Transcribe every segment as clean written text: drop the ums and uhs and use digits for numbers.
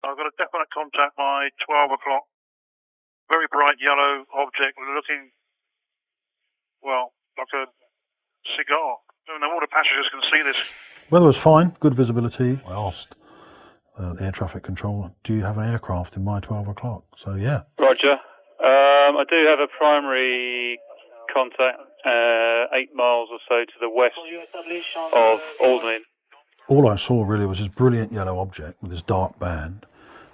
I've got a definite contact by 12 o'clock. Very bright yellow object looking, well, like a cigar. I don't know, all the passengers can see this. Weather was fine, good visibility. I asked the air traffic control, do you have an aircraft in my 12 o'clock? So, yeah. Roger. I do have a primary contact 8 miles or so to the west of Alderney. All I saw really was this brilliant yellow object with this dark band,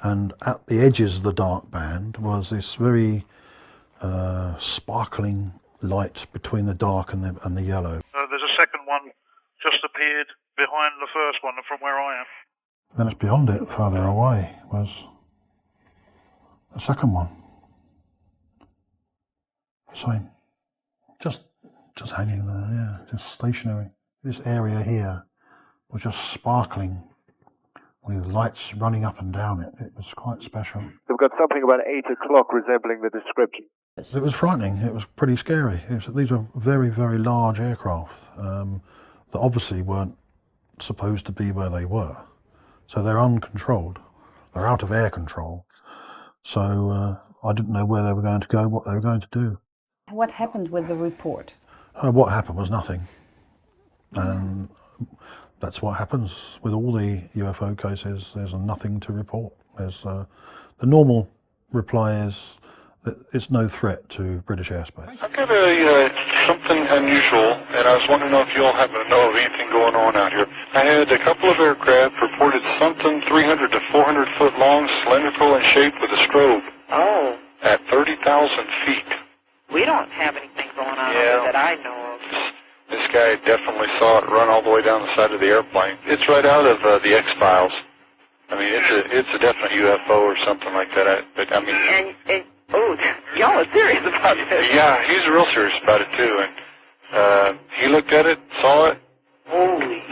and at the edges of the dark band was this very sparkling light between the dark and the yellow. There's a second one just appeared behind the first one from where I am. Then it's beyond it, further away, was the second one. Same. Just hanging there, yeah, just stationary. This area here was just sparkling with lights running up and down it. It was quite special. We've got something about 8 o'clock resembling the description. It was frightening. It was pretty scary. These were very, very large aircraft that obviously weren't supposed to be where they were. So they're uncontrolled. They're out of air control. So I didn't know where they were going to go, what they were going to do. What happened with the report? What happened was nothing. And that's what happens with all the UFO cases. There's nothing to report. There's the normal reply is that it's no threat to British airspace. I've got something unusual, and I was wondering if you all happen to know of anything going on out here. I had a couple of aircraft reported something 300 to 400 foot long, cylindrical and shaped with a strobe. Oh. At 30,000 feet. We don't have anything going on over that I know of. This guy definitely saw it run all the way down the side of the airplane. It's right out of the X-Files. I mean, it's a definite UFO or something like that. Oh, y'all are serious about this. Yeah, he's real serious about it too. And he looked at it, saw it. Holy.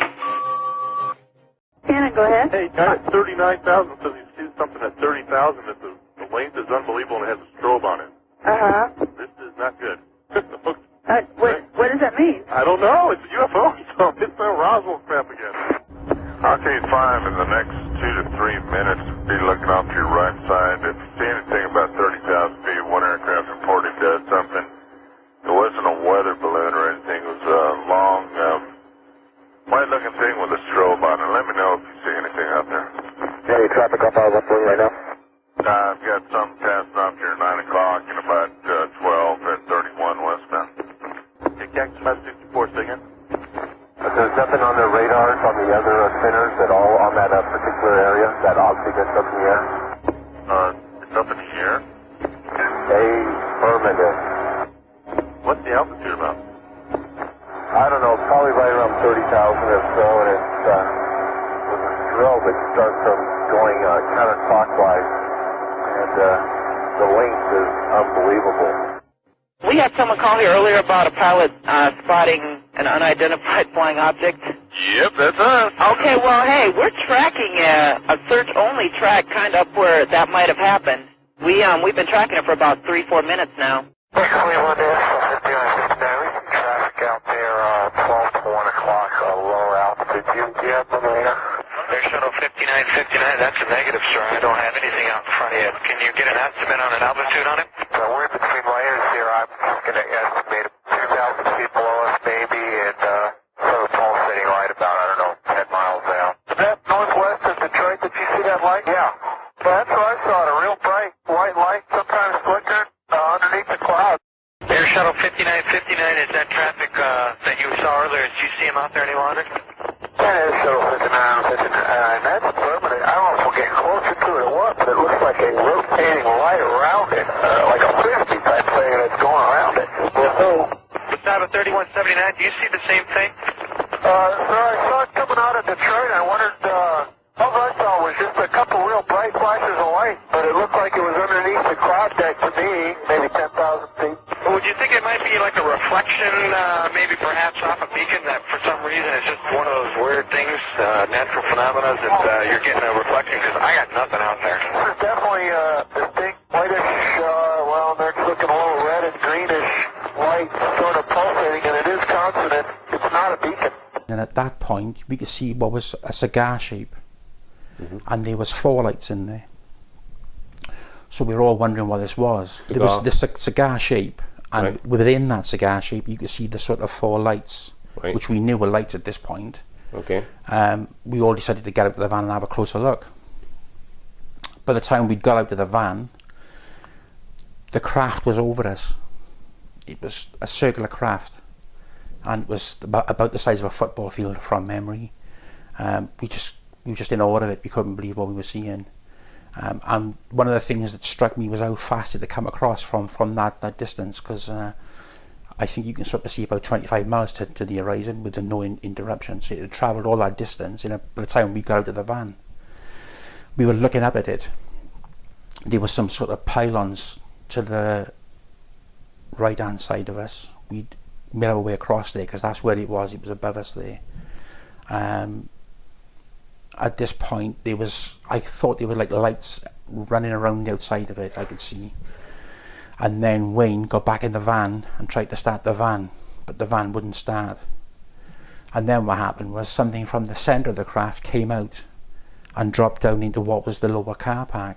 Shannon, go ahead. Hey, guy at 39,000 says he sees something at 30,000 that the length is unbelievable and it has a strobe on it. Uh-huh. This is not good. What does that mean? I don't know. It's a UFO. So it's a Roswell crap again. Arcade 5, in the next 2 to 3 minutes, be looking off to your right side. If you see anything about 30,000 feet, one aircraft reported does something. It wasn't a weather balloon or anything. It was a long, white-looking thing with a strobe on it. Let me know if you see anything out there. Any traffic up out of that right now? I've got some passing off here at 9 o'clock and about 12 at 31 westbound. Hey, Cactus 564, say again. There's nothing on the radars on the other spinners at all on that particular area, that object that's up in the air? It's up in the air? Affirmative. What's the altitude about? I don't know, probably right around 30,000 or so, and it's with a strobe, it starts from going counterclockwise, and the length is unbelievable. We had someone call here earlier about a pilot spotting an unidentified flying object. Yep, that's us. Okay, well, hey, we're tracking a search-only track kind of up where that might have happened. We've been tracking it for about 3-4 minutes now. Cleveland is 5959. We see traffic out there 12 to 1 o'clock, lower altitude. Do you have something there? Air Shuttle 5959, that's a negative, sir. I don't have anything out in front of you. Can you get an estimate on an altitude on it? We're in between layers here. I'm going to estimate 2,000 feet below us, maybe, and sort of pulsating right about, 10 miles out. Is that northwest of Detroit? Did you see that light? Yeah. That's what I saw, a real bright white light, sometimes flickering underneath the clouds. Air Shuttle 5959, is that traffic that you saw earlier? Did you see him out there any longer? That is Shuttle 5959. That's permanent. I don't know if we'll get closer to it or what, but it looks like a rotating light around it, like a 50 type thing that's going around it. Gustavo 3179, do you see the same thing? Sir, I saw it coming out of Detroit. I wondered, all I saw was just a couple real bright flashes of light, but it looked like it was underneath the cloud deck to me, maybe 10,000 feet. Well, would you think it might be like a reflection, maybe perhaps off a beacon that for some reason it's just one of those weird things, natural phenomena that you're getting a reflection? Because I got nothing out there. It's definitely distinct whitish, it's looking a little red and greenish light sort of pulsating, and it is constant. It's not a beacon. And at that point, we could see what was a cigar shape. And there was 4 lights in there. So we were all wondering what this was. There was this cigar shape, and within that cigar shape you could see the sort of 4 lights, which we knew were lights at this point. Okay. We all decided to get out of the van and have a closer look. By the time we'd got out of the van, the craft was over us. It was a circular craft, and it was about the size of a football field from memory. We were just in awe of it. We couldn't believe what we were seeing. And one of the things that struck me was how fast it had come across from that distance, because I think you can sort of see about 25 miles to the horizon with no interruption. So it had travelled all that distance by the time we got out of the van. We were looking up at it. There were some sort of pylons to the right hand side of us. We'd made our way across there because that's where it was above us there. At this point I thought there were like lights running around the outside of it, I could see. And then Wayne got back in the van and tried to start the van, but the van wouldn't start. And then what happened was something from the centre of the craft came out and dropped down into what was the lower car park.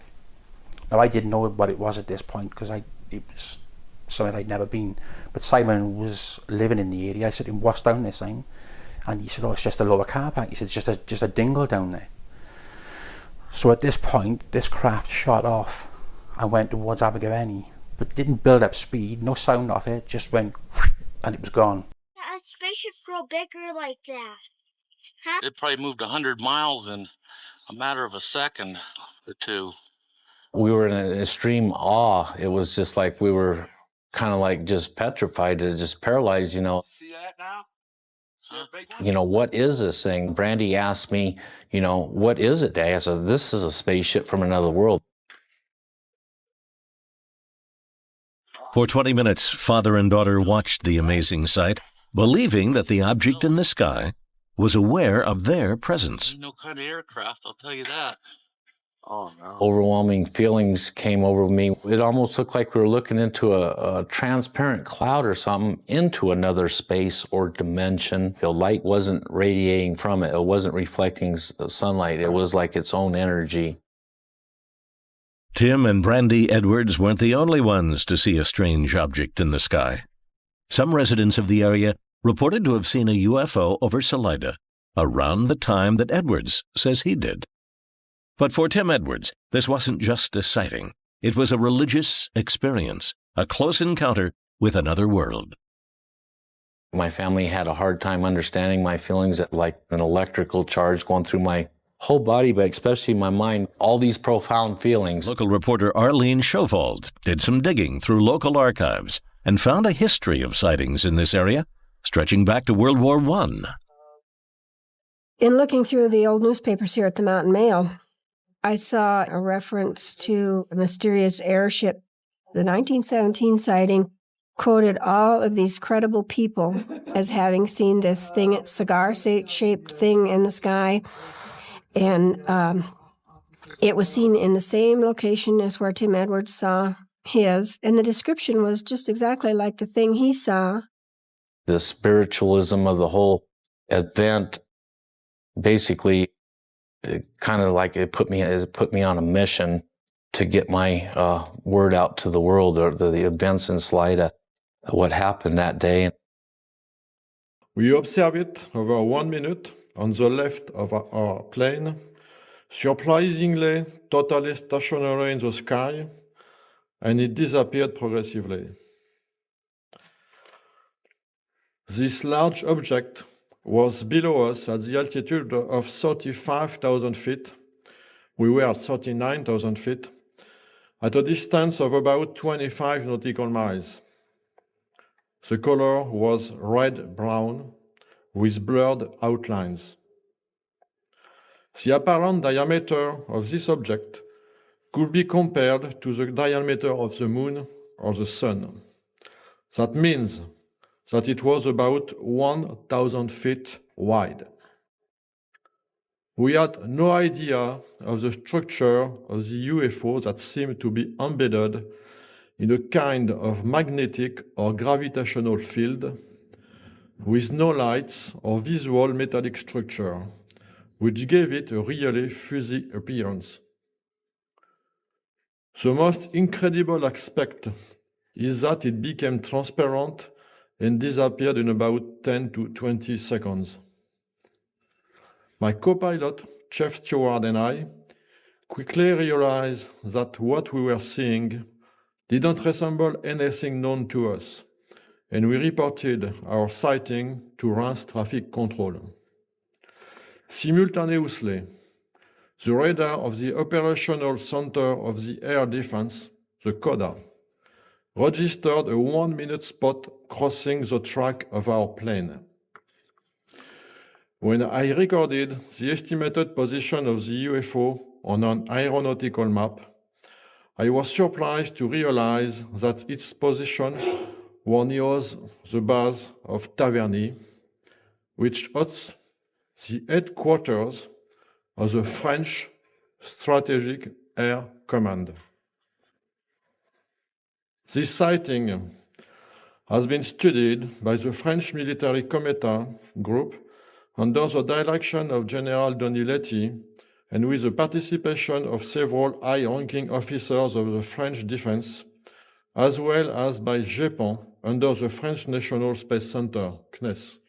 Now I didn't know what it was at this point because it was somewhere I'd never been, but Simon was living in the area. I said to him, "What's down this thing?" And he said, "Oh, it's just a lower car park." He said, "It's just a dingle down there." So at this point, this craft shot off and went towards Abergavenny, but didn't build up speed, no sound off it, just went and it was gone. A spaceship grow bigger like that? Huh? It probably moved 100 miles in a matter of a second or two. We were in an extreme awe. It was just like we were kind of like just petrified, just paralyzed, you know. See that now? What is this thing? Brandy asked me, what is it, Dad? I said, this is a spaceship from another world. For 20 minutes, father and daughter watched the amazing sight, believing that the object in the sky was aware of their presence. No kind of aircraft, I'll tell you that. Oh, no. Overwhelming feelings came over me. It almost looked like we were looking into a transparent cloud or something, into another space or dimension. The light wasn't radiating from it. It wasn't reflecting sunlight. It was like its own energy. Tim and Brandy Edwards weren't the only ones to see a strange object in the sky. Some residents of the area reported to have seen a UFO over Salida around the time that Edwards says he did. But for Tim Edwards, this wasn't just a sighting. It was a religious experience, a close encounter with another world. My family had a hard time understanding my feelings, like an electrical charge going through my whole body, but especially my mind, all these profound feelings. Local reporter Arlene Schovold did some digging through local archives and found a history of sightings in this area, stretching back to World War I. In looking through the old newspapers here at the Mountain Mail, I saw a reference to a mysterious airship. The 1917 sighting quoted all of these credible people as having seen this thing, cigar-shaped thing in the sky. And it was seen in the same location as where Tim Edwards saw his. And the description was just exactly like the thing he saw. The spiritualism of the whole event basically kind of like it put me on a mission to get my word out to the world, or the events in Salida, what happened that day. We observed it over 1 minute on the left of our plane, surprisingly totally stationary in the sky, and it disappeared progressively. This large object was below us at the altitude of 35,000 feet. We were at 39,000 feet, at a distance of about 25 nautical miles. The color was red-brown with blurred outlines. The apparent diameter of this object could be compared to the diameter of the moon or the sun. That means that it was about 1,000 feet wide. We had no idea of the structure of the UFO that seemed to be embedded in a kind of magnetic or gravitational field with no lights or visual metallic structure, which gave it a really fuzzy appearance. The most incredible aspect is that it became transparent and disappeared in about 10 to 20 seconds. My co-pilot, Chief Steward, and I quickly realized that what we were seeing didn't resemble anything known to us, and we reported our sighting to RANS Traffic Control. Simultaneously, the radar of the Operational Center of the Air Defense, the CODA, registered a 1-minute spot crossing the track of our plane. When I recorded the estimated position of the UFO on an aeronautical map, I was surprised to realize that its position was near the base of Taverny, which hosts the headquarters of the French Strategic Air Command. This sighting has been studied by the French military Cometa group under the direction of General Donizetti and with the participation of several high-ranking officers of the French defense, as well as by Japan under the French National Space Center, CNES.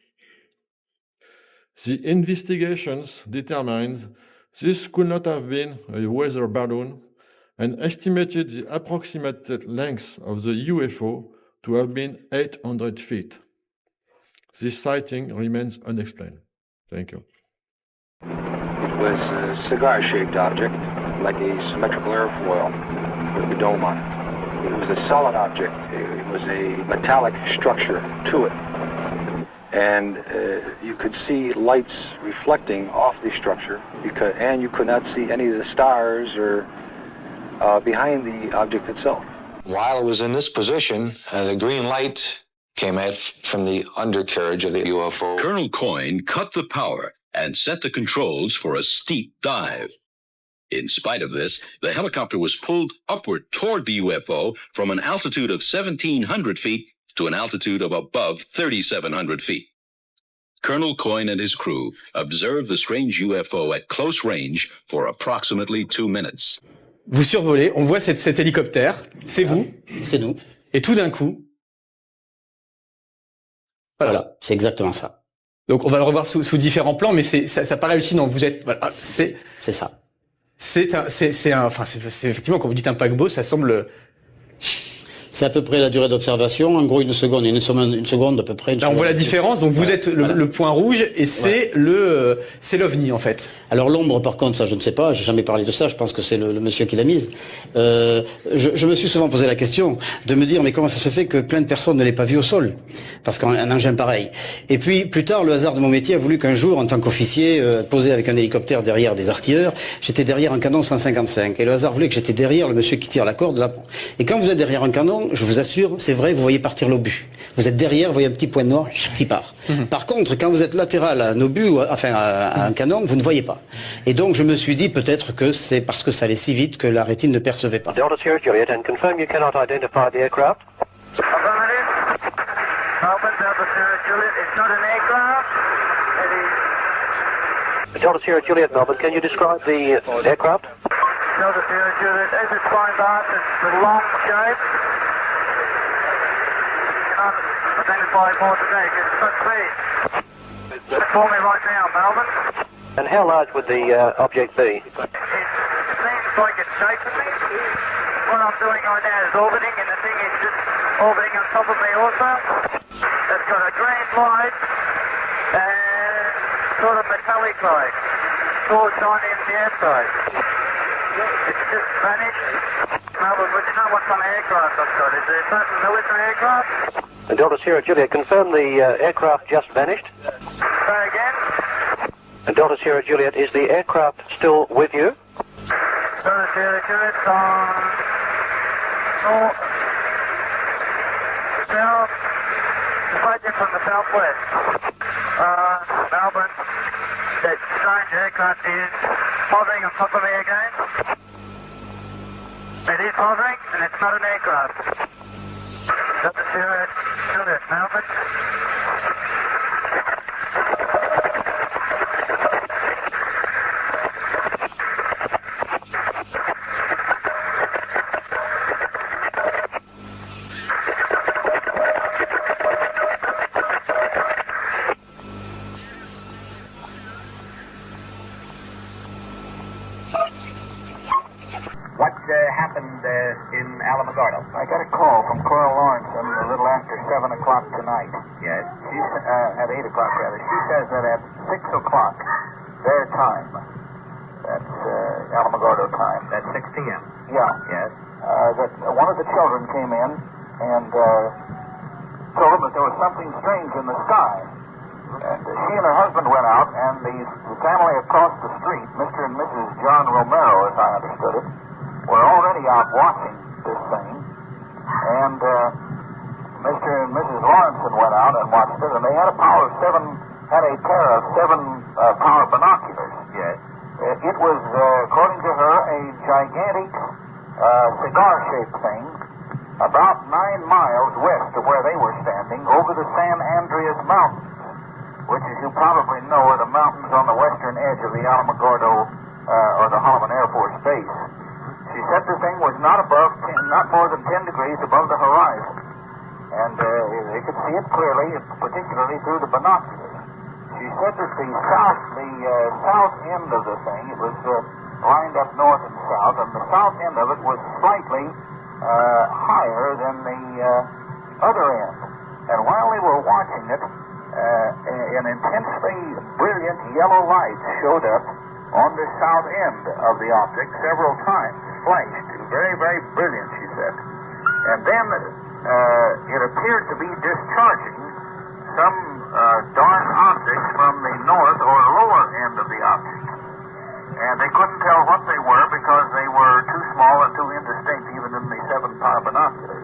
The investigations determined this could not have been a weather balloon and estimated the approximate length of the UFO to have been 800 feet. This sighting remains unexplained. Thank you. It was a cigar-shaped object, like a symmetrical airfoil with a dome on it. It was a solid object. It was a metallic structure to it. And you could see lights reflecting off the structure, and you could not see any of the stars or behind the object itself. While it was in this position, the green light came out from the undercarriage of the UFO. Colonel Coyne cut the power and set the controls for a steep dive. In spite of this, the helicopter was pulled upward toward the UFO from an altitude of 1,700 feet to an altitude of above 3,700 feet. Colonel Coyne and his crew observed the strange UFO at close range for approximately 2 minutes. Vous survolez, on voit cet hélicoptère, c'est vous. C'est nous. Et tout d'un coup... Voilà, c'est exactement ça. Donc on va le revoir sous différents plans, mais ça paraît hallucinant. Vous êtes... Voilà, c'est ça. C'est effectivement, quand vous dites un paquebot, ça semble... C'est à peu près la durée d'observation, en gros une seconde à peu près. Là, on voit la différence, donc vous êtes le point rouge et c'est c'est l'OVNI en fait. Alors l'ombre par contre, ça je ne sais pas, j'ai jamais parlé de ça, je pense que c'est le monsieur qui l'a mise. Je me suis souvent posé la question de me dire mais comment ça se fait que plein de personnes ne l'aient pas vu au sol, parce qu'un engin pareil. Et puis plus tard, le hasard de mon métier a voulu qu'un jour, en tant qu'officier, posé avec un hélicoptère derrière des artilleurs, j'étais derrière un canon 155. Et le hasard voulait que j'étais derrière le monsieur qui tire la corde là. Et quand vous êtes derrière un canon, je vous assure, c'est vrai, vous voyez partir l'obus. Vous êtes derrière, vous voyez un petit point noir qui part. Par contre, quand vous êtes latéral à un obus, enfin à un canon, vous ne voyez pas. Et donc je me suis dit peut-être que c'est parce que ça allait si vite que la rétine ne percevait pas. Delta Sierra Juliet, and confirm you cannot identify the aircraft. Affirmative. Melbourne, Delta Sierra Juliet, it's not an aircraft. It is... Delta Sierra Juliet, Melbourne, can you describe the aircraft? Delta Sierra Juliet, as it's flying past, it's a long shape. Identify more today, it's not speed. Call me right now, Melbourne. And how large would the object be? It seems like it's chasing me. What I'm doing right now is orbiting, and the thing is just orbiting on top of me also. It's got a green light and sort of metallic light. It's all shiny in the airside. It's just vanished. Melbourne, would you know what kind of aircraft I've got? Is it a military aircraft? Delta Sierra Juliet, confirm the aircraft just vanished. Say again? Delta Sierra Juliet, is the aircraft still with you? Delta Sierra Juliet on north, south, fighting from the southwest. Melbourne, that strange aircraft is hovering on top of me again. It is hovering, and it's not an aircraft. Delta Sierra Juliet, Melbourne. What happened in Alamogordo? I got a call from Coral Lawrence a little after 7 o'clock tonight. Yes. She, at 8 o'clock, rather. She says that at 6 o'clock, their time, that's Alamogordo time. That's 6 p.m. Yeah. Yes. That one of the children came in and told them that there was something strange in the sky. And she and her husband went out, and the family across the street, Mr. and Mrs. John Romero, as I understood it, were already out watching this thing. And Mr. and Mrs. Lawrenson went out and watched it, and they had a pair of seven power binoculars. Yes. It was, according to her, a gigantic cigar-shaped thing about 9 miles west of where they were standing over the San Andreas Mountains, which, as you probably know, are the mountains on the western edge of the Alamogordo or the Holloman Air Force Base. She said the thing was not more than 10 degrees above the horizon, and they could see it clearly, particularly through the binoculars. She said that the south end of the thing, it was lined up north and south, and the south end of it was slightly higher than the other end. And while they were watching it, an intensely brilliant yellow light showed up on the south end of the object several times, flashed, very, very brilliant, she said. And then it appeared to be discharging some dark objects from the north or lower end of the object. And they couldn't tell what they were because they were too small and too indistinct even in the 7-power binoculars.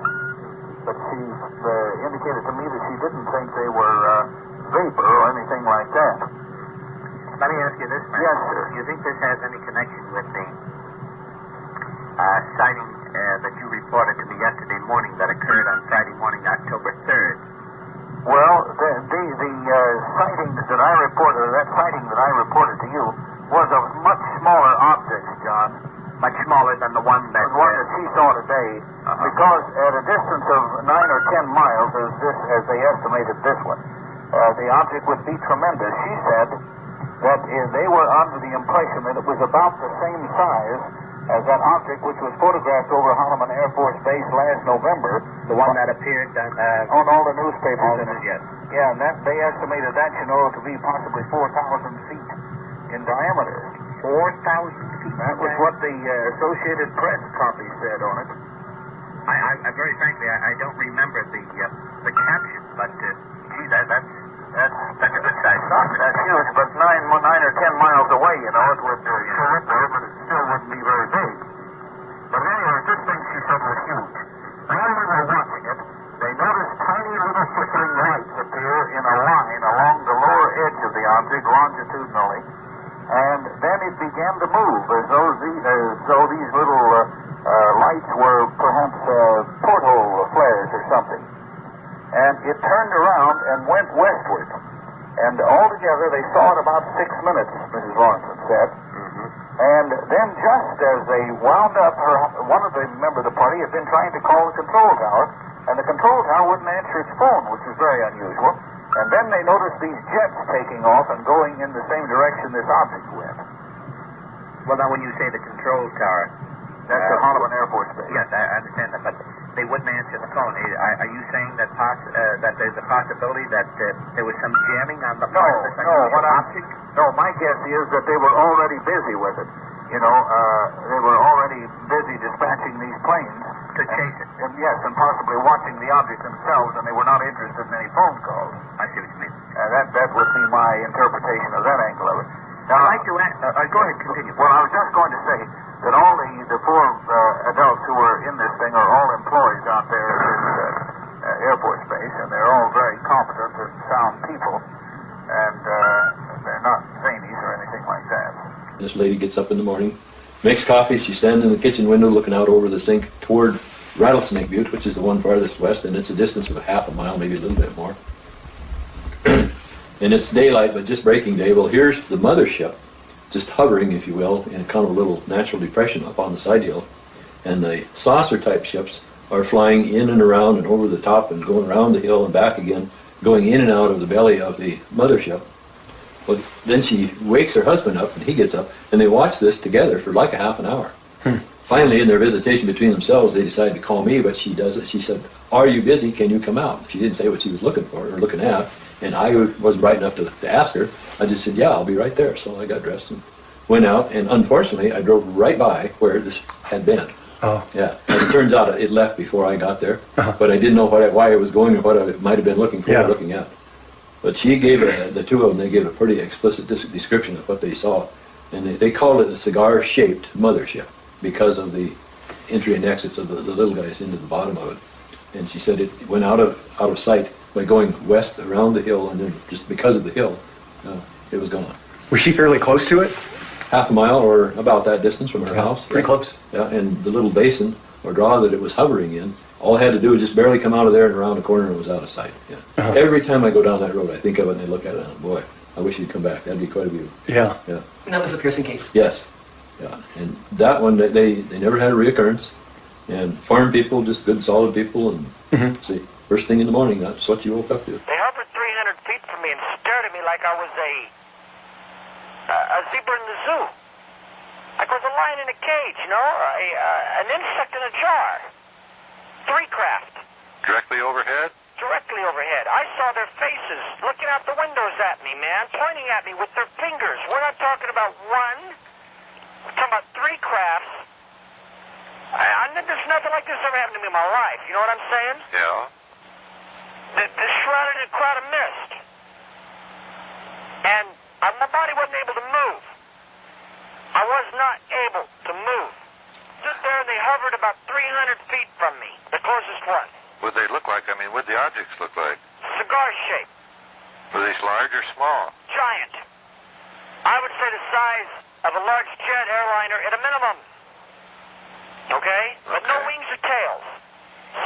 But she indicated to me that she didn't think they were vapor or anything like that. Let me ask you this, man. Yes, sir. Do you think this has any connection with the sighting that you reported to me yesterday morning that occurred on Friday morning, October 3rd? Well, the sighting that I reported, that sighting that I reported to you, was of much smaller objects, John. Much smaller than the one that she saw today, because at a distance of 9 or 10 miles, as they estimated this one, the object would be tremendous. She said that they were under the impression that it was about the same size as that object which was photographed over Holloman Air Force Base last November. The one that appeared on all the newspapers. Yes. Yeah, and they estimated that, to be possibly 4,000 feet in diameter. 4,000 feet? That was what the Associated Press copy said on it. I very frankly, I don't remember the caption, but gee, that's a good size. That's huge, but 9 or 10 miles away, it would show up there, but it still wouldn't be very big. But anyway, this thing she said was huge. While they were watching it, they noticed tiny little flickering lights appear in a line along the lower edge of the object, longitudinally, and then it began to move as though these little lights were perhaps porthole flares or something. And it turned around and went westward. And altogether, they saw it about 6 minutes, Mrs. Lawrenson said. And then just as they wound up, one of the members of the party had been trying to call the control tower, and the control tower wouldn't answer its phone, which was very unusual. And then they noticed these jets taking off and going in the same direction this object went. Well, now, when you say the control tower... That's the Holloman Air Force Base. Yes, I understand that, but they wouldn't answer the phone. Are you saying that there's a possibility that there was some jamming on the part of the object? No, my guess is that they were already busy with it. They were already busy dispatching these planes. To chase it? Yes, and possibly watching the object themselves, and they were not interested in any phone calls. I see what you mean. That would be my interpretation of that angle of it. Now, I'd like to ask... go ahead, continue. Well, I was just going to say that all the 4 adults who were in this thing are all employees out there at this Air Force Base, and they're all very competent and sound people, and they're not zanies or anything like that. This lady gets up in the morning, makes coffee, she's standing in the kitchen window looking out over the sink toward Rattlesnake Butte, which is the one farthest west, and it's a distance of a half a mile, maybe a little bit more. And it's daylight, but just breaking day. Well, here's the mothership, just hovering, if you will, in a kind of a little natural depression up on the side hill. And the saucer-type ships are flying in and around and over the top and going around the hill and back again, going in and out of the belly of the mothership. Well, then she wakes her husband up, and he gets up, and they watch this together for like a half an hour. finally, in their visitation between themselves, they decided to call me, but she doesn't. She said, "Are you busy? Can you come out?" She didn't say what she was looking for or looking at, and I was bright enough to ask her. I just said, "Yeah, I'll be right there." So I got dressed and went out, and unfortunately, I drove right by where this had been. Oh. Yeah. And it turns out it left before I got there, but I didn't know why it was going or what I might have been looking for or looking at. But she gave the two of them, they gave a pretty explicit description of what they saw. And they called it a cigar-shaped mothership because of the entry and exits of the little guys into the bottom of it. And she said it went out of sight by going west around the hill, and then just because of the hill, it was gone. Was she fairly close to it? Half a mile or about that distance from her house. Pretty close. Yeah, and the little basin or draw that it was hovering in, all I had to do was just barely come out of there and around the corner and it was out of sight. Yeah. Every time I go down that road, I think of it and I look at it and, boy, I wish you'd come back. That'd be quite a view. Yeah. Yeah. And that was the Pearson case? Yes. Yeah. And that one, they never had a reoccurrence. And farm people, just good, solid people. And see, first thing in the morning, that's what you woke up to. They hovered 300 feet from me and stared at me like I was a zebra in the zoo. Like I was a lion in a cage, you know, an insect in a jar. 3 craft. Directly overhead? Directly overhead. I saw their faces looking out the windows at me, man, pointing at me with their fingers. We're not talking about one. We're talking about 3 crafts. There's nothing like this ever happened to me in my life. You know what I'm saying? Yeah. They're shrouded in a cloud of mist. And my body wasn't able to move. I was not able to move. Stood there and they hovered about 300 feet from me, the closest one. What'd they look like? I mean, what'd the objects look like? Cigar-shaped. Were they large or small? Giant. I would say the size of a large jet airliner at a minimum. Okay? But no wings or tails.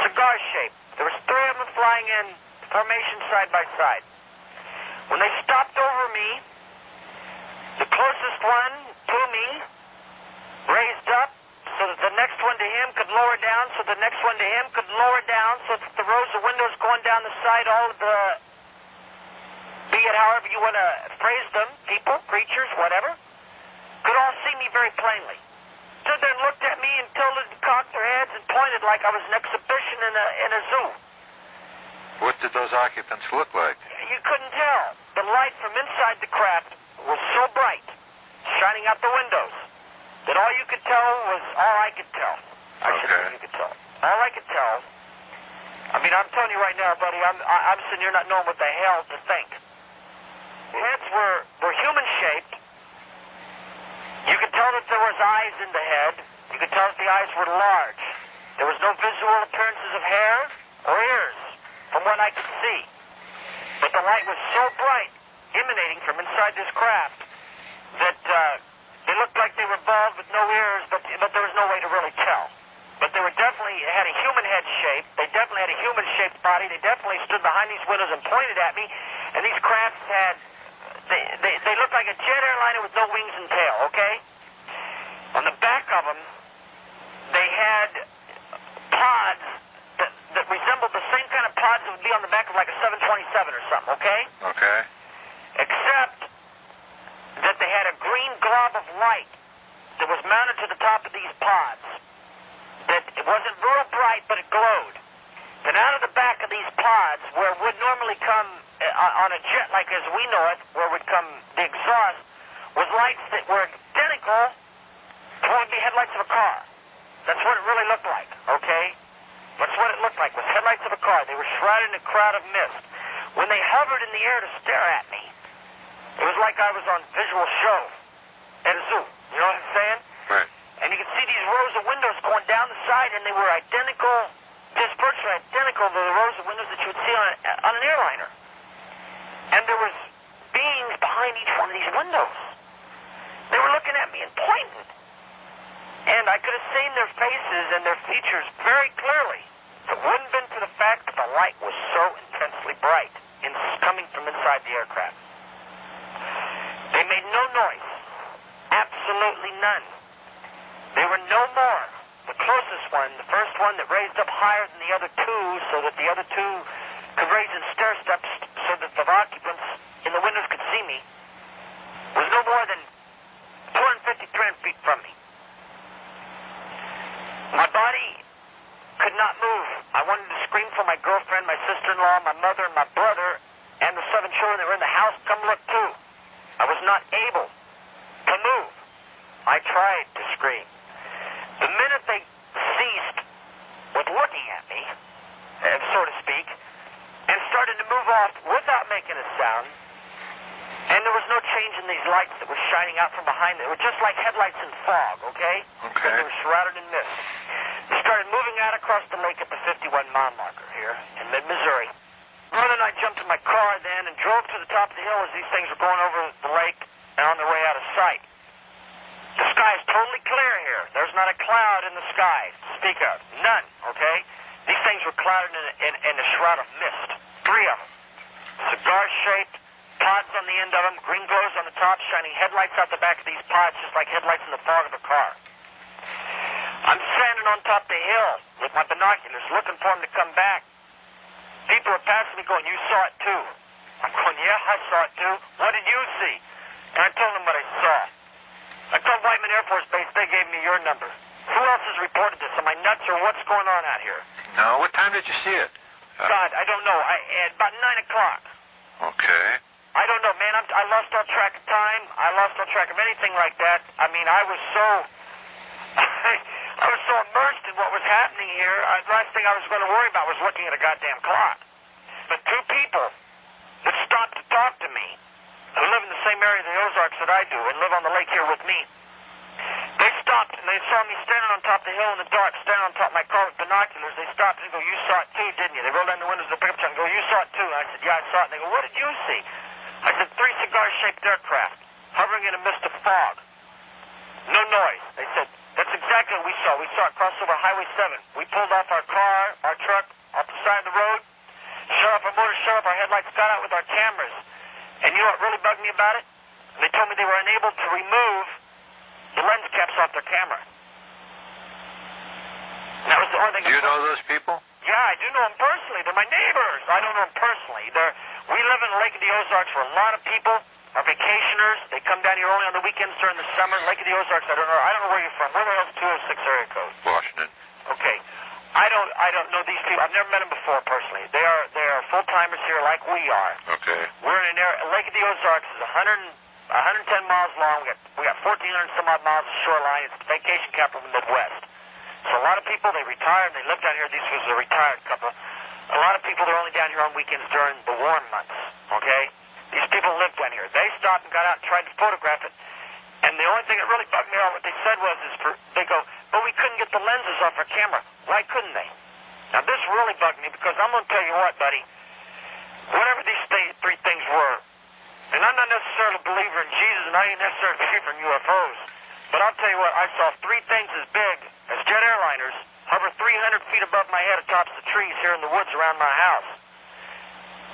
Cigar-shaped. There was 3 of them flying in formation side by side. When they stopped over me, the closest one to me raised up so that the next one to him could lower down, so the next one to him could lower down, so that the rows of windows going down the side, all of the, be it however you want to phrase them, people, creatures, whatever, could all see me very plainly. Stood there and looked at me and tilted and cocked their heads and pointed like I was an exhibition in a zoo. What did those occupants look like? You couldn't tell. The light from inside the craft was so bright, shining out the windows, that all you could tell was all I could tell. I should say you could tell. All I could tell. I mean, I'm telling you right now, buddy, I'm sitting here not knowing what the hell to think. The heads were human-shaped. You could tell that there was eyes in the head. You could tell that the eyes were large. There was no visual appearances of hair or ears, from what I could see. But the light was so bright, emanating from inside this craft, that they looked like they were bald with no ears, but there was no way to really tell. But they were definitely had a human head shape. They definitely had a human-shaped body. They definitely stood behind these windows and pointed at me. And these crafts had, they looked like a jet airliner with no wings and tail, okay? On the back of them, they had pods that resembled the same kind of pods that would be on the back of like a 727 or something, okay? Okay. Except that they had a green glob of light that was mounted to the top of these pods. That it wasn't real bright, but it glowed. Then out of the back of these pods, where would normally come on a jet like as we know it, where would come the exhaust, was lights that were identical to what would be headlights of a car. That's what it really looked like, okay? That's what it looked like, was headlights of a car. They were shrouded in a cloud of mist. When they hovered in the air to stare at me, it was like I was on visual show at a zoo. You know what I'm saying? Right. And you could see these rows of windows going down the side, and they were identical, just virtually identical to the rows of windows that you would see on an airliner. And there was beings behind each one of these windows. They were looking at me and pointing. And I could have seen their faces and their features very clearly. If it wouldn't have been for the fact that the light was so intensely bright coming from inside the aircraft. They made no noise. Absolutely none. They were no more. The closest one, the first one that raised up higher than the other two so that the other two could raise in stair steps so that the occupants in the windows could see me, was no more than 250, 300 feet from me. body could not move. I wanted to scream for my girlfriend, my sister-in-law, my mother, and my brother, and the 7 children that were in the house. Come look, too. I was not able to move. I tried to scream. The minute they ceased with looking at me, so to speak, and started to move off without making a sound, and there was no change in these lights that were shining out from behind them. They were just like headlights in fog, okay? Because they were shrouded in mist. They started moving out across the lake at the 51-mile marker here in mid-Missouri. Brother and I jumped in my car then and drove to the top of the hill as these things were going over the lake and on their way out of sight. The sky is totally clear here. There's not a cloud in the sky to speak of. None, okay? These things were clouded in a shroud of mist. 3 of them. Cigar-shaped, pods on the end of them, green glows on the top, shining headlights out the back of these pods just like headlights in the fog of a car. I'm standing on top of the hill with my binoculars looking for them to come back. People are passing me going, you saw it too. I'm going, yeah, I saw it too. What did you see? And I told them what I saw. I told Whiteman Air Force Base, they gave me your number. Who else has reported this? Am I nuts or what's going on out here? No, what time did you see it? God, I don't know. At about 9 o'clock. Okay. I don't know, man. I lost all track of time. I lost all track of anything like that. I mean, I was so... I was so immersed in what was happening here. The last thing I was going to worry about was looking at a goddamn clock. But 2 people that stopped to talk to me, who live in the same area of the Ozarks that I do and live on the lake here with me, they stopped and they saw me standing on top of the hill in the dark, standing on top of my car with binoculars. They stopped and go, you saw it too, didn't you? They rolled down the windows of the pickup truck and go, you saw it too. And I said, yeah, I saw it. And they go, what did you see? I said, 3 cigar-shaped aircraft hovering in a mist of fog. No noise. They said, that's exactly what we saw. We saw it cross over Highway 7. We pulled off our car, our truck, off the side of the road, shut off our motor, shut off our headlights, got out with our cameras. And you know what really bugged me about it? They told me they were unable to remove the lens caps off their camera. And that was the only thing. Do you know those people? Yeah, I do know them personally. They're my neighbors. I don't know them personally. We live in the Lake of the Ozarks where a lot of people are vacationers. They come down here only on the weekends during the summer. Lake of the Ozarks, I don't know where you're from. Where the hell's 206 area code? Washington. Okay. I don't know these people. I've never met them before personally. They are full-timers here like we are. Okay. We're in an area. Lake of the Ozarks is 110 miles long. We got 1,400 some odd miles of shoreline. It's the vacation capital of the Midwest. So a lot of people, they retire and they live down here. This was a retired couple. A lot of people, they're only down here on weekends during the warm months. Okay? These people live down here. They stopped and got out and tried to photograph it. And the only thing that really bugged me out, what they said was, they go, but we couldn't get the lenses off our camera. Why couldn't they? Now this really bugged me because I'm going to tell you what, buddy. Whatever these 3 things were, and I'm not necessarily a believer in Jesus, and I ain't necessarily a believer in UFOs, but I'll tell you what, I saw 3 things as big as jet airliners hover 300 feet above my head atop the trees here in the woods around my house.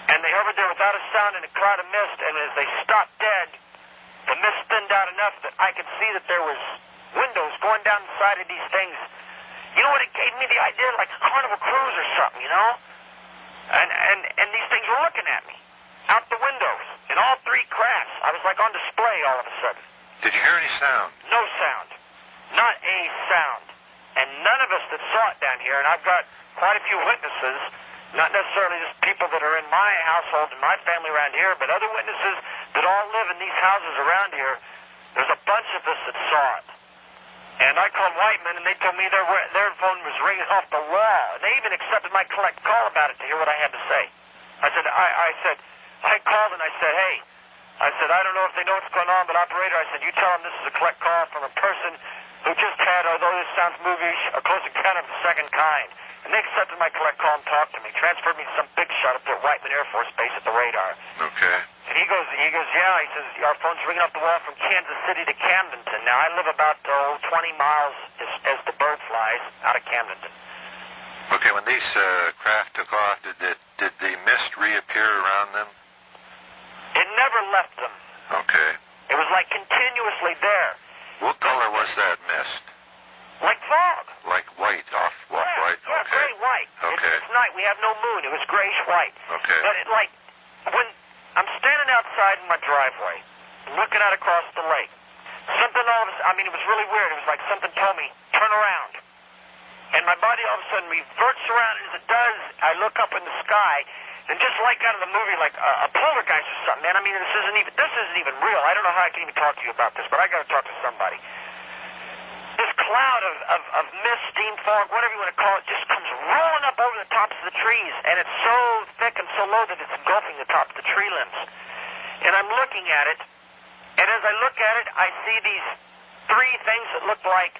And they hovered there without a sound in a cloud of mist, and as they stopped dead, the mist thinned out enough that I could see that there was windows going down the side of these things. You know what, it gave me the idea, like a Carnival Cruise or something, you know? And these things were looking at me, out the windows, in all 3 crafts. I was like on display all of a sudden. Did you hear any sound? No sound. Not a sound. And none of us that saw it down here, and I've got quite a few witnesses, not necessarily just people that are in my household and my family around here, but other witnesses that all live in these houses around here. There's a bunch of us that saw it. And I called Whiteman, and they told me their phone was ringing off the wall. And they even accepted my collect call about it to hear what I had to say. I called and I said, hey, I said, I don't know if they know what's going on, but operator, I said, you tell them this is a collect call from a person who just had, although this sounds movie-ish, a close encounter of the second kind. And they accepted my collect call and talked to me, transferred me to some big shot up there at Whiteman Air Force Base at the radar. Okay. And he goes, yeah, he says, our phone's ringing off the wall from Kansas City to Camdenton. Now, I live about 20 miles as the bird flies out of Camdenton. Okay, when these craft took off, did the mist reappear around them? It never left them. Okay. It was like continuously there. What color was that mist? Like fog. Like white, off-white? Yeah, okay. gray white. Okay. It's night. We have no moon. It was grayish white. Okay. But when I'm standing outside in my driveway, looking out across the lake, something it was really weird. It was like something told me, turn around. And and my body all of a sudden reverts around, and as it does, I look up in the sky, and just like out of the movie, like a poltergeist or something, man. I mean, this isn't even real. I don't know how I can even talk to you about this, but I got to talk to somebody. This cloud of mist, steam, fog, whatever you want to call it, just comes rolling up over the tops of the trees, and it's so thick and so low that it's engulfing the tops of the tree limbs. And I'm looking at it, and as I look at it, I see these three things that look like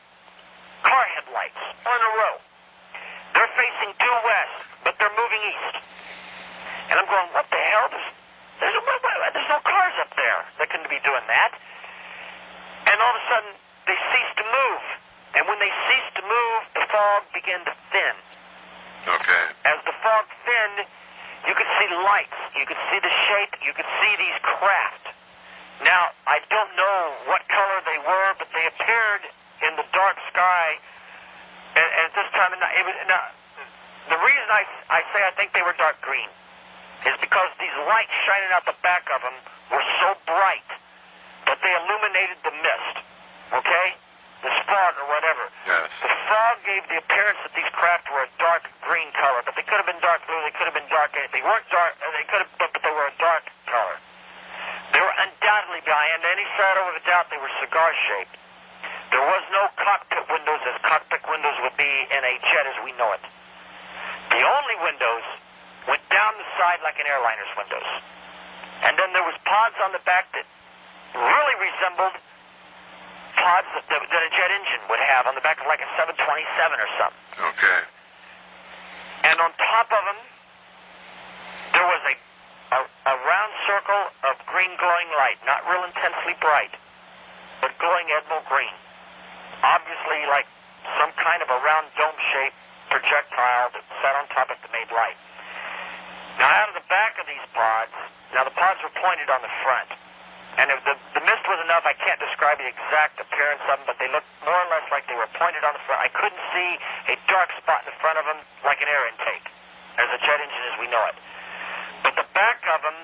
car headlights in a row. They're facing due west, but they're moving east. And I'm going, what the hell? There's no cars up there that can be doing that. And all of a sudden, they cease to move. And when they cease to move, the fog began to thin. Okay. As the fog thinned, you could see lights. You could see the shape. You could see these craft. Now, I don't know what color they were, but they appeared in the dark sky. And at this time, the reason I say I think they were dark green is because these lights shining out the back of them were so bright that they illuminated the mist, okay? The fog or whatever. Yes. The fog gave the appearance that these craft were a dark green color, but they could have been dark blue, they could have been dark, they weren't dark, but they were a dark color. They were undoubtedly, beyond any shadow of a doubt, they were cigar-shaped. There was no cockpit windows as cockpit windows would be in a jet as we know it. The only windows went down the side like an airliner's windows. And then there was pods on the back that really resembled pods that a jet engine would have on the back of like a 727 or something. Okay. And on top of them, there was a round circle of green glowing light, not real intensely bright, but glowing emerald green. Obviously like some kind of a round dome-shaped projectile that sat on top of the made light. Now, out of the back of these pods, now the pods were pointed on the front. And if the mist was enough, I can't describe the exact appearance of them, but they looked more or less like they were pointed on the front. I couldn't see a dark spot in the front of them like an air intake, as a jet engine as we know it. But the back of them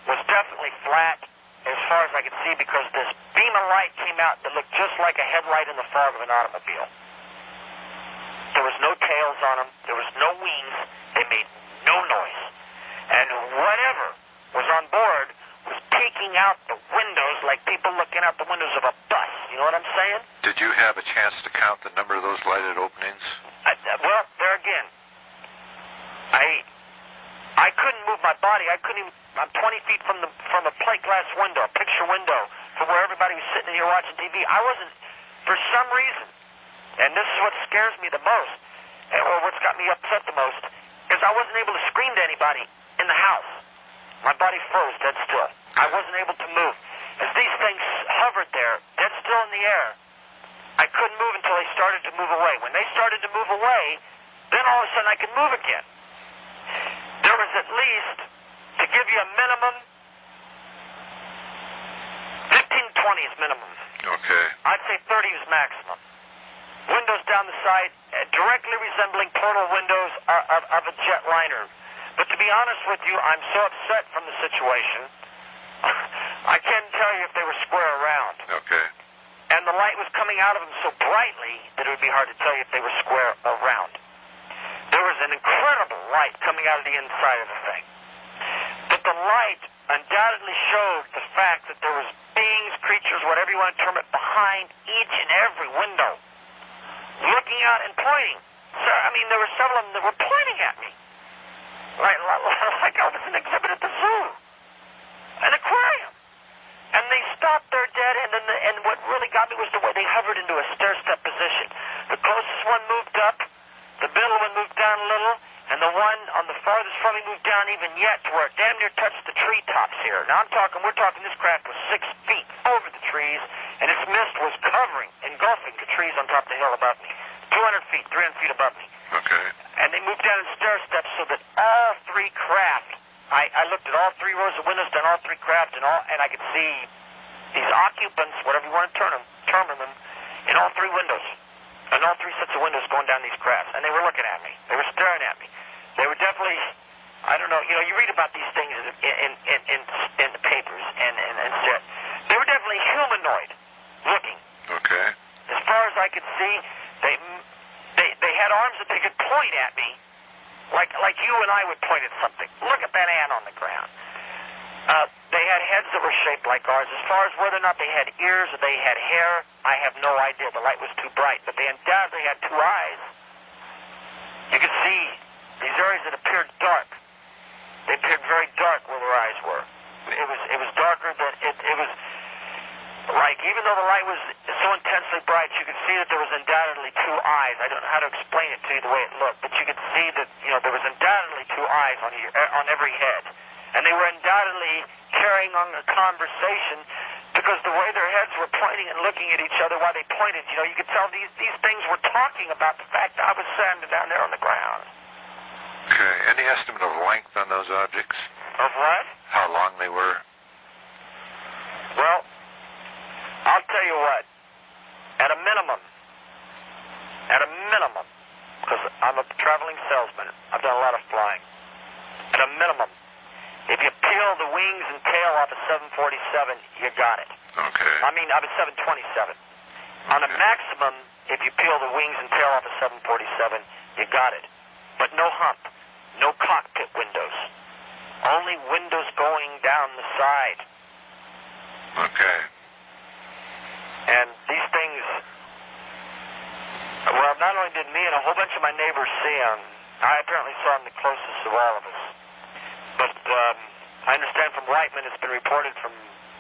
was definitely flat as far as I could see because this beam of light came out that looked just like a headlight in the fog of an automobile. There was no tails on them. There was no wings. They made no noise. And whatever was on board was peeking out the windows like people looking out the windows of a bus. You know what I'm saying? Did you have a chance to count the number of those lighted openings? Well, there again, I couldn't move my body. I couldn't even. I'm 20 feet from a plate glass window, a picture window, from where everybody was sitting in here watching TV. I wasn't, for some reason, and this is what scares me the most, or what's got me upset the most, is I wasn't able to scream to anybody in the house. My body froze dead still. I wasn't able to move. As these things hovered there, dead still in the air, I couldn't move until they started to move away. When they started to move away, then all of a sudden I could move again. There was at least, to give you a minimum, 15, 20 is minimum. Okay. I'd say 30 is maximum. Windows down the side, directly resembling portal windows of a jetliner. But to be honest with you, I'm so upset from the situation, I can't tell you if they were square around. Okay. And the light was coming out of them so brightly that it would be hard to tell you if they were square or round. There was an incredible light coming out of the inside of the thing. But the light undoubtedly showed the fact that there was beings, creatures, whatever you want to term it, behind each and every window, looking out and pointing. So, I mean, there were several of them that were pointing at me. Like I was an exhibit at the zoo. An aquarium. And they stopped there dead, and what really got me was the way they hovered into a stair-step position. The closest one moved up, the middle one moved down a little, and the one on the farthest from me moved down even yet to where it damn near touched the treetops here. Now we're talking this craft was 6 feet over the trees, and its mist was covering, engulfing the trees on top of the hill above me. 200 feet, 300 feet above me. Okay. And they moved down in stair steps so that all three craft, I looked at all three rows of windows, down all three craft, and I could see these occupants, whatever you want to term them, in all three windows. And all three sets of windows going down these crafts. And they were looking at me. They were staring at me. They were definitely, I don't know, you read about these things in the papers and shit. They were definitely humanoid looking. Okay. As far as I could see, they had had arms that they could point at me, like you and I would point at something. Look at that ant on the ground. They had heads that were shaped like ours. As far as whether or not they had ears or they had hair, I have no idea. The light was too bright. But they undoubtedly had two eyes. You could see these areas that appeared dark. They appeared very dark where their eyes were. It was darker than it was like, even though the light was so intensely bright, you could see that there was undoubtedly two eyes. I don't know how to explain it to you the way it looked, but you could see that, you know, there was undoubtedly two eyes on every head. And they were undoubtedly carrying on a conversation because the way their heads were pointing and looking at each other while they pointed, you know, you could tell these things were talking about the fact that I was standing down there on the ground. Okay. Any estimate of length on those objects? Of what? How long they were? Well, I'll tell you what. At a minimum, because I'm a traveling salesman, I've done a lot of flying. At a minimum, if you peel the wings and tail off a 747, you got it. Okay. I mean, off a 727. On a maximum, if you peel the wings and tail off a 747, you got it. But no hump, no cockpit windows. Only windows going down the side. Okay. And these things, well, not only did me and a whole bunch of my neighbors see them, I apparently saw them the closest of all of us. But I understand from Reitman, it's been reported from,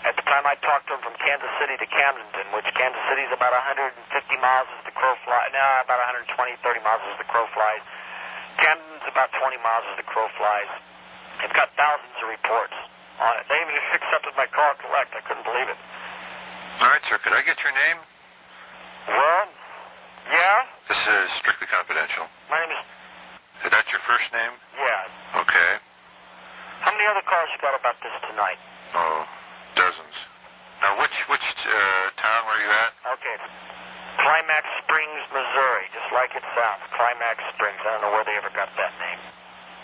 at the time I talked to him, from Kansas City to Camden, which Kansas City is about 150 miles as the crow flies. No, about 120, 30 miles as the crow flies. Camden's about 20 miles as the crow flies. It's got thousands of reports on it. They even accepted my call collect. I couldn't believe it. All right, sir. Could I get your name? Well, yeah? This is strictly confidential. My name is... Is that your first name? Yeah. Okay. How many other calls you got about this tonight? Oh, dozens. Now, which town were you at? Okay. Climax Springs, Missouri, just like it sounds. Climax Springs. I don't know where they ever got that name.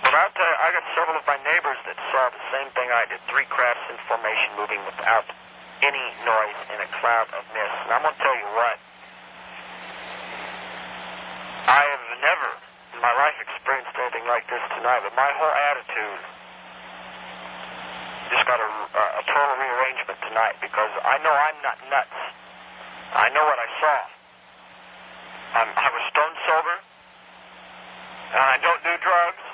But I'll tell you, I got several of my neighbors that saw the same thing I did. 3 crafts in formation moving without any noise in a cloud of mist. And I'm going to tell you what. I have never in my life experienced anything like this tonight, but my whole attitude just got a total rearrangement tonight because I know I'm not nuts. I know what I saw. I was stone sober, and I don't do drugs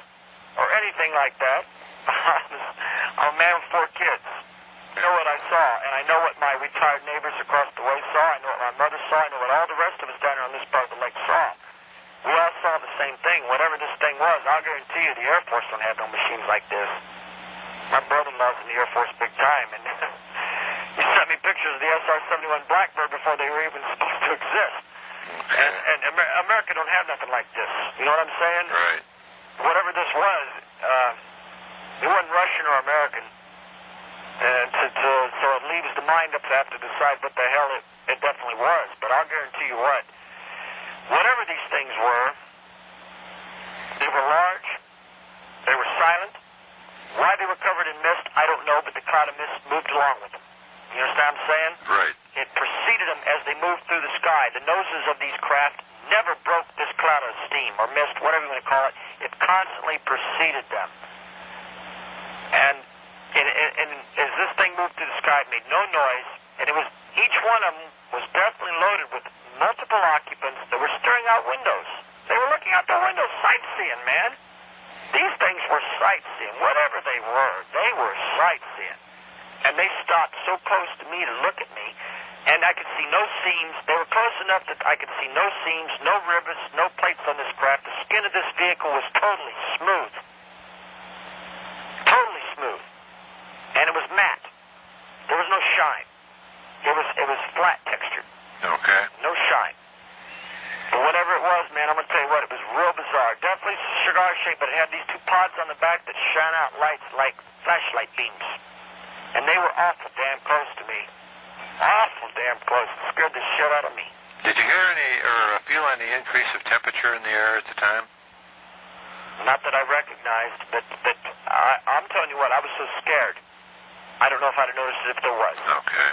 or anything like that. I'm a man with 4 kids. I know what I saw, and I know what my retired neighbors across the way saw. I know what my mother saw. I know what all the rest of us down here on this part of the lake saw. We all saw the same thing. Whatever this thing was, I'll guarantee you the Air Force don't have no machines like this. My brother-in-law's in the Air Force big time, and he sent me pictures of the SR-71 Blackbird before they were even supposed to exist. And America don't have nothing like this. You know what I'm saying? Right. Whatever this was, it wasn't Russian or American. And so it leaves the mind up to have to decide what the hell it definitely was. But I'll guarantee you what. Whatever these things were, they were large, they were silent. Why they were covered in mist, I don't know, but the cloud of mist moved along with them. You understand what I'm saying? Right. It preceded them as they moved through the sky. The noses of these craft never broke this cloud of steam or mist, whatever you want to call it. It constantly preceded them. And as this thing moved through the sky, it made no noise, and it was, each one of them was definitely loaded with multiple occupants that were staring out windows. They were looking out their windows, sightseeing, man. These things were sightseeing. Whatever they were sightseeing. And they stopped so close to me to look at me, and I could see no seams. They were close enough that I could see no seams, no rivets, no plates on this craft. The skin of this vehicle was totally smooth. Totally smooth. And it was matte. There was no shine. It was flat textured. Okay. No shine. But whatever it was, man, I'm going to tell you what, it was real bizarre. Definitely cigar-shaped, but it had these 2 pods on the back that shine out lights like flashlight beams. And they were awful damn close to me. Awful damn close. It scared the shit out of me. Did you hear any or feel any increase of temperature in the air at the time? Not that I recognized, but I'm telling you what, I was so scared. I don't know if I'd have noticed it if there was. Okay.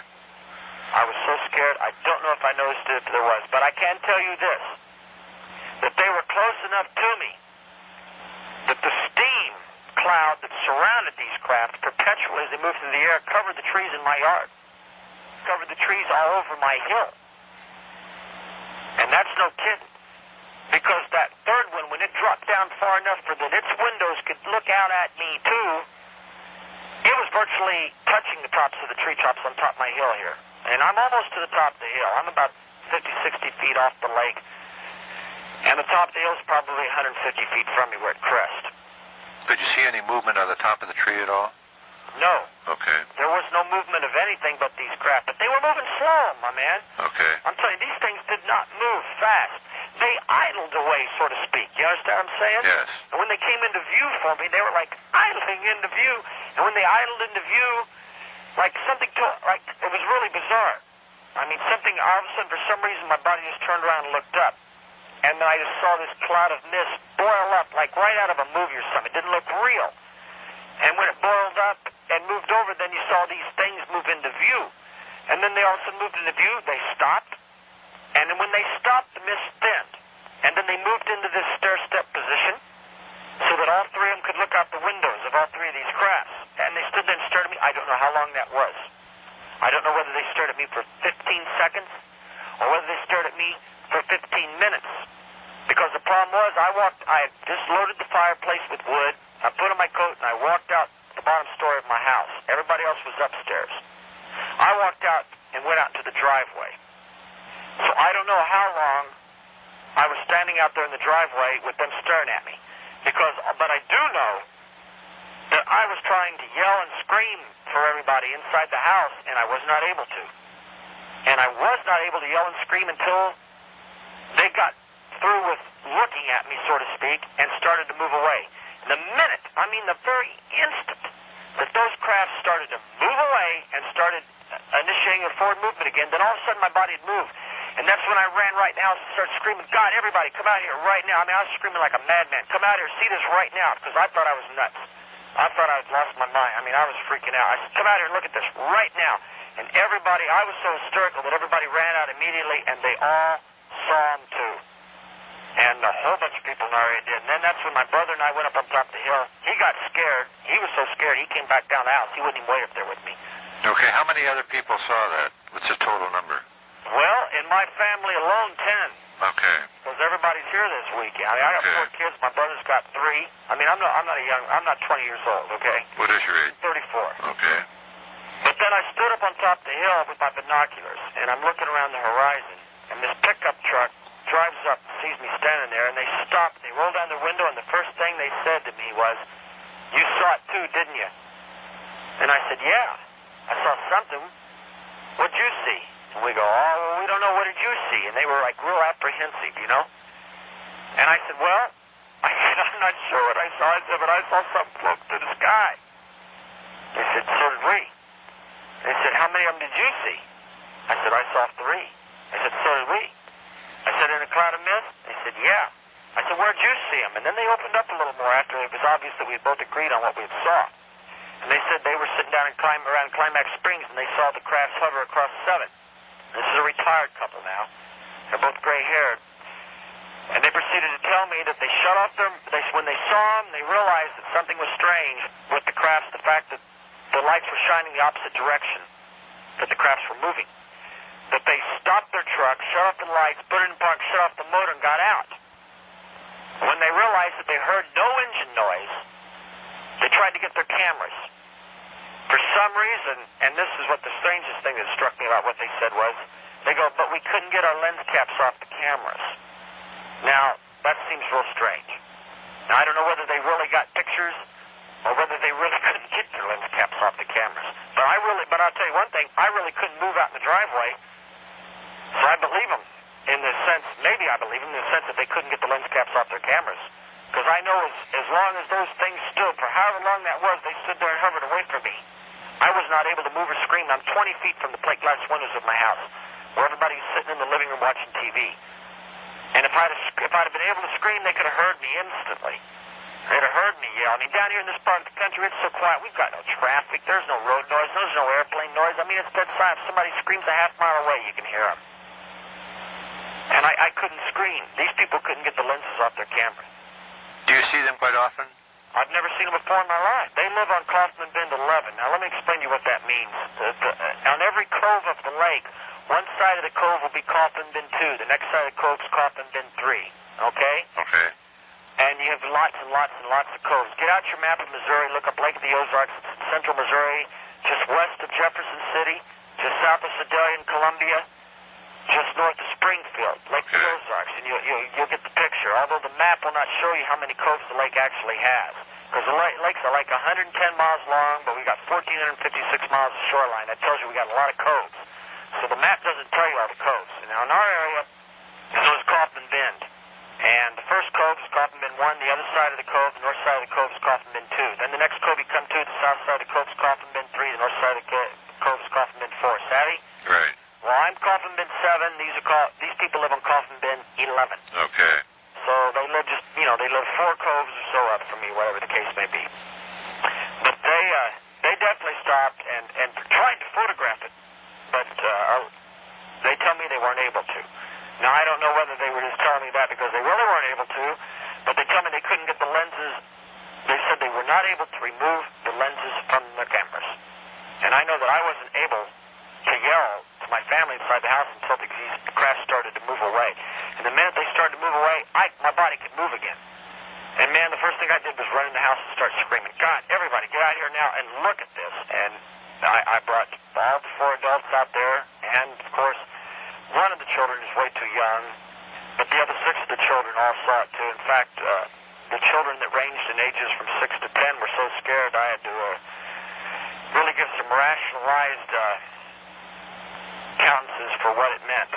I was so scared, I don't know if I noticed it if there was. But I can tell you this, that they were close enough to me that the steam cloud that surrounded these craft perpetually as they moved through the air covered the trees in my yard, covered the trees all over my hill. And that's no kidding, because that third one, when it dropped down far enough for that its windows could look out at me too, it was virtually touching the tops of the tree tops on top of my hill here. And I'm almost to the top of the hill. I'm about 50, 60 feet off the lake. And the top of the hill is probably 150 feet from me where it crests. Did you see any movement on the top of the tree at all? No. Okay. There was no movement of anything but these craft. But they were moving slow, my man. Okay. I'm telling you, these things did not move fast. They idled away, so to speak. You understand what I'm saying? Yes. And when they came into view for me, they were like idling into view. And when they idled into view, like something, like it was really bizarre. I mean, something, all of a sudden, for some reason, my body just turned around and looked up. And then I just saw this cloud of mist boil up, like right out of a movie or something. It didn't look real. And when it boiled up and moved over, then you saw these things move into view. And then they all of a sudden moved into view, they stopped. And then when they stopped, the mist thinned. And then they moved into this stair-step position so that all three of them could look out the windows of all three of these crafts. And they stood there and stared at me. I don't know how long that was. I don't know whether they stared at me for 15 seconds or whether they stared at me for 15 minutes. Because the problem was, I had just loaded the fireplace with wood, I put on my coat, and I walked out the bottom story of my house. Everybody else was upstairs. I walked out and went out to the driveway. So I don't know how long I was standing out there in the driveway with them staring at me. But I do know that I was trying to yell and scream for everybody inside the house, and I was not able to. And I was not able to yell and scream until they got through with looking at me, so to speak, and started to move away. The minute, I mean the very instant, that those crafts started to move away and started initiating a forward movement again, then all of a sudden my body had moved. And that's when I ran right now and started screaming, God, everybody, come out here right now. I mean, I was screaming like a madman. Come out here, see this right now, because I thought I was nuts. I thought I had lost my mind. I mean, I was freaking out. I said, come out here and look at this right now. And everybody, I was so hysterical that everybody ran out immediately, and they all saw him too. And a whole bunch of people in our area did. And then that's when my brother and I went up on top of the hill. He got scared. He was so scared he came back down the house. He wouldn't even wait up there with me. Okay, how many other people saw that? What's the total number? Well, in my family alone, 10. Okay. Because everybody's here this weekend. I mean, I got 4 kids. My brother's got 3. I mean, I'm not 20 years old, okay? What is your age? 34. Okay. But then I stood up on top of the hill with my binoculars, and I'm looking around the horizon, and this pickup truck drives up, sees me standing there, and they stop, they roll down the window, and the first thing they said to me was, you saw it too, didn't you? And I said, yeah, I saw something. What'd you see? And we go, oh, well, we don't know, what did you see? And they were like real apprehensive, you know? And I said, well, I'm not sure what I saw. I said, but I saw something float through the sky. They said, so did we. They said, how many of them did you see? I said, I saw 3. They said, so did we. I said, in a cloud of mist? They said, yeah. I said, where'd you see them? And then they opened up a little more after it was obvious that we had both agreed on what we had saw. And they said they were sitting down around Climax Springs, and they saw the crafts hover across 7. This is a retired couple now. They're both gray-haired. And they proceeded to tell me that they shut off when they saw them, they realized that something was strange with the crafts, the fact that the lights were shining the opposite direction that the crafts were moving. That they stopped their truck, shut off the lights, put it in park, shut off the motor, and got out. When they realized that they heard no engine noise, they tried to get their cameras. For some reason, and this is what the strangest thing that struck me about what they said was, they go, but we couldn't get our lens caps off the cameras. Now, that seems real strange. Now, I don't know whether they really got pictures or whether they really couldn't get their lens caps off the cameras. But I'll tell you one thing, I really couldn't move out in the driveway. So I believe them in the sense, maybe I believe them in the sense that they couldn't get the lens caps off their cameras. Because I know as long as those things stood, for however long that was, they stood there and hovered away from me. I was not able to move or scream. I'm 20 feet from the plate glass windows of my house, where everybody's sitting in the living room watching TV. And if I'd have been able to scream, they could have heard me instantly. They'd have heard me yell. I mean, down here in this part of the country, it's so quiet. We've got no traffic. There's no road noise. There's no airplane noise. I mean, it's dead silent. If somebody screams a half mile away, you can hear them. And I couldn't screen. These people couldn't get the lenses off their camera. Do you see them quite often? I've never seen them before in my life. They live on Kaufman Bend 11. Now, let me explain to you what that means. On every cove of the lake, one side of the cove will be Kaufman Bend 2. The next side of the cove is Kaufman Bend 3. Okay? Okay. And you have lots and lots and lots of coves. Get out your map of Missouri, look up Lake of the Ozarks. It's in central Missouri, just west of Jefferson City, just south of Sedalia and Columbia, just north of Springfield, Lake of the Ozarks. And you'll get the picture, although the map will not show you how many coves the lake actually has. Because the lakes are like 110 miles long, but we got 1,456 miles of shoreline. That tells you we got a lot of coves. So the map doesn't tell you all the coves. Now, in our area, this was Kaufman Bend. And the first cove is Kaufman Bend 1, the other side of the cove, the north side of the cove is Kaufman Bend 2. Then the next cove you come to, the south side of the cove is Kaufman Bend 3, the north side of the cove is Kaufman Bend 4. Savvy? Right. Well, I'm Kaufman Bend 7. These people live on Kaufman Bend 11. Okay. So they live just, they live 4 coves or so up from me, whatever the case may be. But they definitely stopped and tried to photograph it. But they tell me they weren't able to. Now, I don't know whether they were just telling me that because they really weren't able to, but they tell me they couldn't get the lenses. They said they were not able to remove the lenses from their cameras. And I know that I wasn't able to yell to my family inside the house until the craft started to move away. And the minute they started to move away, my body could move again. And man, the first thing I did was run in the house and start screaming, God, everybody, get out here now and look at this. And I brought all the 4 adults out there, and of course, one of the children is way too young, but the other 6 of the children all saw it too. In fact, the children that ranged in ages from 6 to 10 were so scared I had to really give some rationalized countenances for what it meant.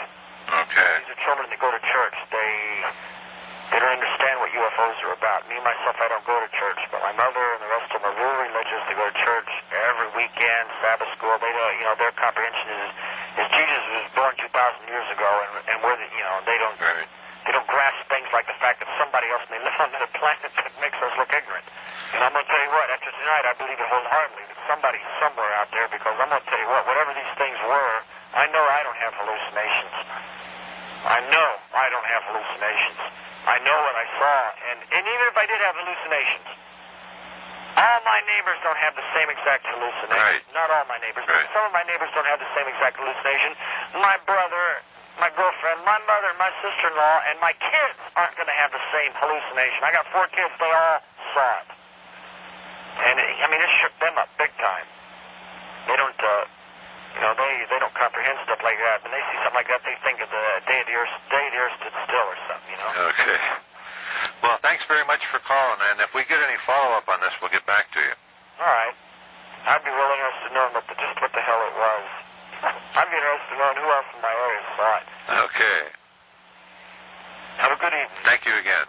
Okay. These are children that go to church. They don't understand what UFOs are about. Me, myself, I don't go to church, but my mother and the rest of them are real religious. They go to church every weekend, Sabbath school. They don't, their comprehension is Jesus was born 2,000 years ago, and we're they don't grasp things like the fact that somebody else may live on another planet that makes us look ignorant. And I'm going to tell you what, after tonight, I believe it wholeheartedly that somebody's somewhere out there, because I'm going to tell you what, whatever these things were, I know I don't have hallucinations. I know I don't have hallucinations. I know what I saw, and even if I did have hallucinations, all my neighbors don't have the same exact hallucination. Right. Not all my neighbors. Right. Some of my neighbors don't have the same exact hallucination. My brother, my girlfriend, my mother, my sister-in-law, and my kids aren't going to have the same hallucination. I got 4 kids. They all saw it. And, it shook them up big time. They don't, they don't comprehend stuff like that. When they see something like that, they think of the day the earth stood still or something, Okay. Well, thanks very much for calling, and if we get any follow-up on this, we'll get back to you. All right. I'd be real interested in knowing just what the hell it was. I'd be interested in knowing who else in my area saw it. Okay. Have a good evening. Thank you again.